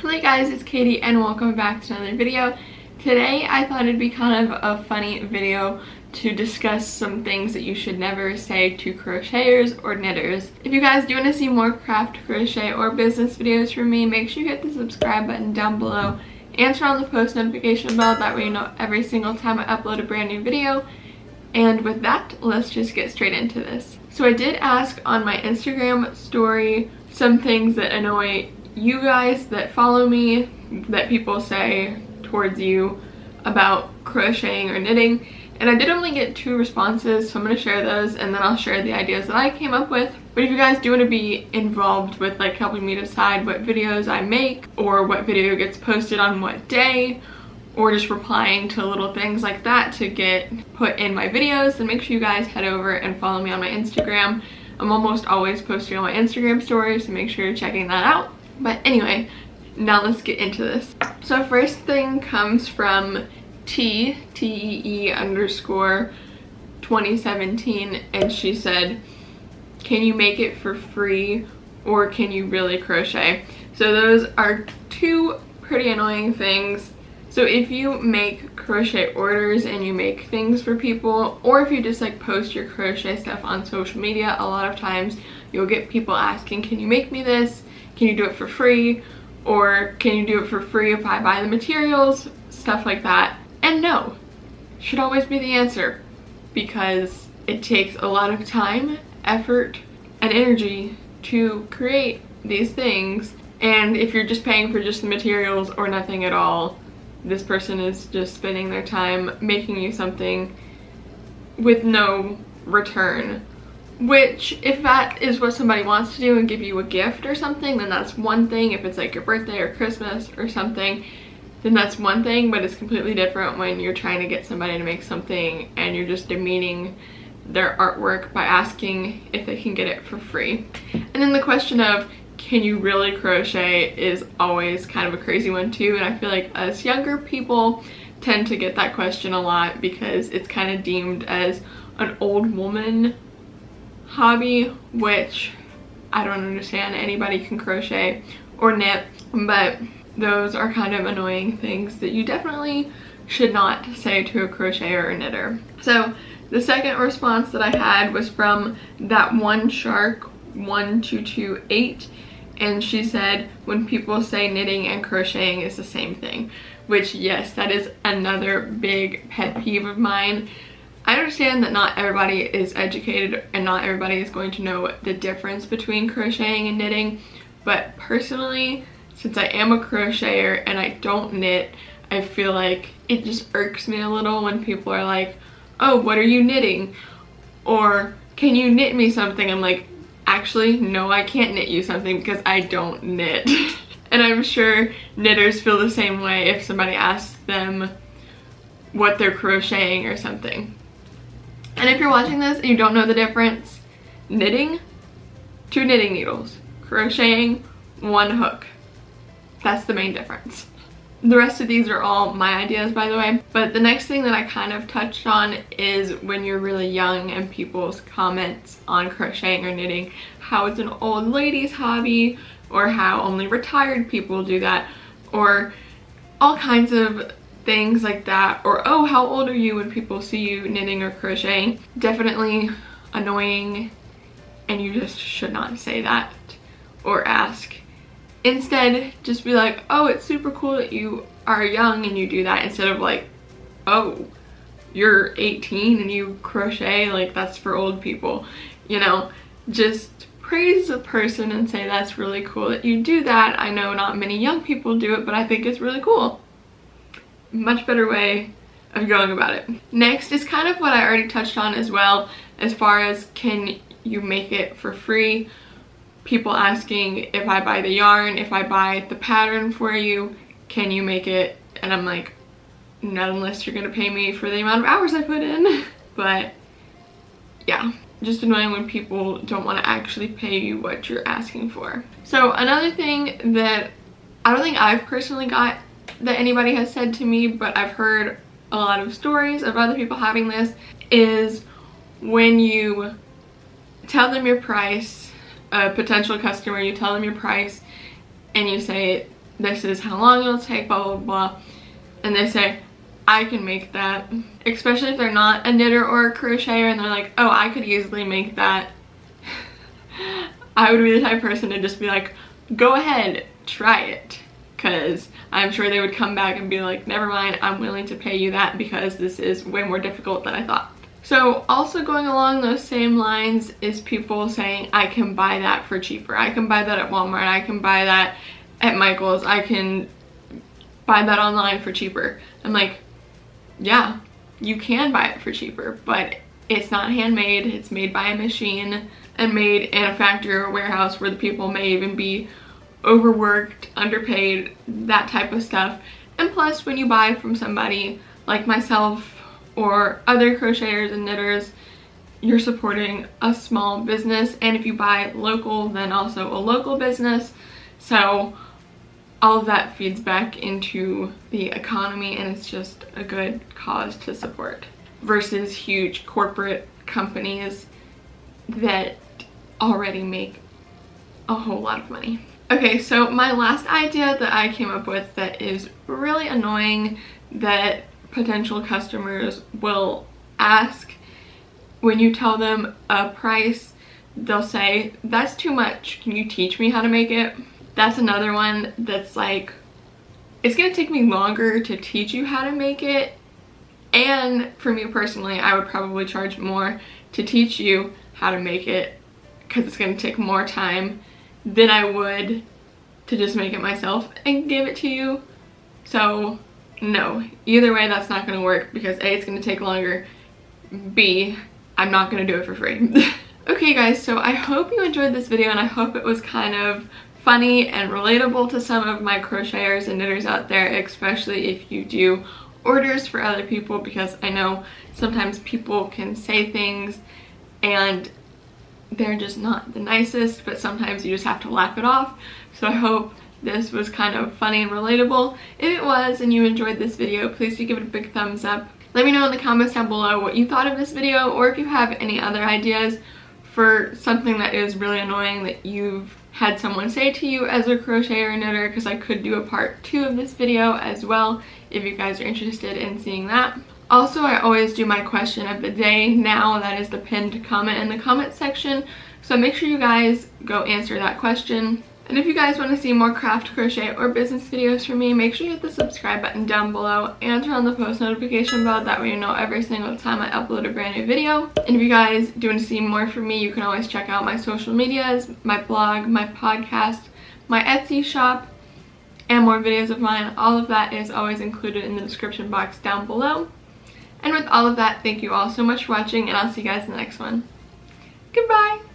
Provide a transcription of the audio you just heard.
Hello guys, it's Katie and welcome back to another video. Today I thought it'd be kind of a funny video to discuss some things that you should never say to crocheters or knitters. If you guys do want to see more craft, crochet, or business videos from me, make sure you hit the subscribe button down below and turn on the post notification bell. That way you know every single time I upload a brand new video. And with that, let's just get straight into this. So I did ask on my Instagram story some things that annoy you guys that follow me, that people say towards you about crocheting or knitting, and I did only get 2 responses, so I'm going to share those and then I'll share the ideas that I came up with. But if you guys do want to be involved with like helping me decide what videos I make or what video gets posted on what day, or just replying to little things like that to get put in my videos, then make sure you guys head over and follow me on my Instagram. I'm almost always posting on my Instagram stories, so make sure you're checking that out. But anyway, now let's get into this. So first thing comes from TEE_2017, and she said, can you make it for free or can you really crochet? So those are 2 pretty annoying things. So if you make crochet orders and you make things for people, or if you just like post your crochet stuff on social media, a lot of times you'll get people asking, can you make me this? Can you do it for free? Or can you do it for free if I buy the materials? Stuff like that. And no, should always be the answer, because it takes a lot of time, effort, and energy to create these things. And if you're just paying for just the materials or nothing at all, this person is just spending their time making you something with no return. Which, if that is what somebody wants to do and give you a gift or something, then that's one thing. If it's like your birthday or Christmas or something, then that's one thing. But it's completely different when you're trying to get somebody to make something and you're just demeaning their artwork by asking if they can get it for free. And then the question of, can you really crochet, is always kind of a crazy one too. And I feel like us younger people tend to get that question a lot because it's kind of deemed as an old woman hobby, which I don't understand. Anybody can crochet or knit, but those are kind of annoying things that you definitely should not say to a crocheter or knitter. So the second response that I had was from that one shark 1228, and she said, when people say knitting and crocheting is the same thing, which yes, that is another big pet peeve of mine. I understand that not everybody is educated and not everybody is going to know the difference between crocheting and knitting, but personally, since I am a crocheter and I don't knit, I feel like it just irks me a little when people are like, oh, what are you knitting? Or, can you knit me something? I'm like, actually, no, I can't knit you something because I don't knit. And I'm sure knitters feel the same way if somebody asks them what they're crocheting or something. And if you're watching this and you don't know the difference, knitting, 2 knitting needles. Crocheting, 1 hook. That's the main difference. The rest of these are all my ideas, by the way. But the next thing that I kind of touched on is when you're really young and people's comments on crocheting or knitting, how it's an old lady's hobby, or how only retired people do that, or all kinds of things like that, or oh, how old are you, when people see you knitting or crocheting. Definitely annoying, and you just should not say that or ask. Instead, just be like, oh, it's super cool that you are young and you do that, instead of like, oh, you're 18 and you crochet, like that's for old people. You know, just praise the person and say that's really cool that you do that. I know not many young people do it, but I think it's really cool. Much better way of going about it. Next is kind of what I already touched on as well, as far as can you make it for free. People asking if I buy the yarn, if I buy the pattern for you, can you make it? And I'm like, not unless you're gonna pay me for the amount of hours I put in. But yeah, just annoying when people don't want to actually pay you what you're asking for. So another thing that I don't think I've personally got that anybody has said to me, but I've heard a lot of stories of other people having this, is when you tell them your price, a potential customer, you tell them your price and you say this is how long it'll take, blah, blah, blah. And they say, I can make that. Especially if they're not a knitter or a crocheter and they're like, oh, I could easily make that. I would be the type of person to just be like, go ahead, try it. Because I'm sure they would come back and be like, never mind, I'm willing to pay you that because this is way more difficult than I thought. So also going along those same lines is people saying, I can buy that for cheaper. I can buy that at Walmart. I can buy that at Michael's. I can buy that online for cheaper. I'm like, yeah, you can buy it for cheaper, but it's not handmade. It's made by a machine and made in a factory or warehouse where the people may even be overworked, underpaid, that type of stuff. And plus, when you buy from somebody like myself or other crocheters and knitters, you're supporting a small business, and if you buy local, then also a local business. So all of that feeds back into the economy, and it's just a good cause to support versus huge corporate companies that already make a whole lot of money. Okay, so my last idea that I came up with that is really annoying that potential customers will ask when you tell them a price, they'll say, that's too much, can you teach me how to make it? That's another one that's like, it's gonna take me longer to teach you how to make it, and for me personally, I would probably charge more to teach you how to make it because it's gonna take more time than I would to just make it myself and give it to you. So no, either way that's not gonna work because A, it's gonna take longer, B, I'm not gonna do it for free. Okay guys, so I hope you enjoyed this video and I hope it was kind of funny and relatable to some of my crocheters and knitters out there, especially if you do orders for other people, because I know sometimes people can say things and they're just not the nicest, but sometimes you just have to laugh it off. So I hope this was kind of funny and relatable. If it was and you enjoyed this video, please do give it a big thumbs up. Let me know in the comments down below what you thought of this video, or if you have any other ideas for something that is really annoying that you've had someone say to you as a crocheter or knitter, because I could do a part 2 of this video as well if you guys are interested in seeing that. Also, I always do my question of the day now. That is the pinned comment in the comment section. So make sure you guys go answer that question. And if you guys want to see more craft, crochet, or business videos from me, make sure you hit the subscribe button down below and turn on the post notification bell. That way you know every single time I upload a brand new video. And if you guys do want to see more from me, you can always check out my social medias, my blog, my podcast, my Etsy shop, and more videos of mine. All of that is always included in the description box down below. And with all of that, thank you all so much for watching, and I'll see you guys in the next one. Goodbye!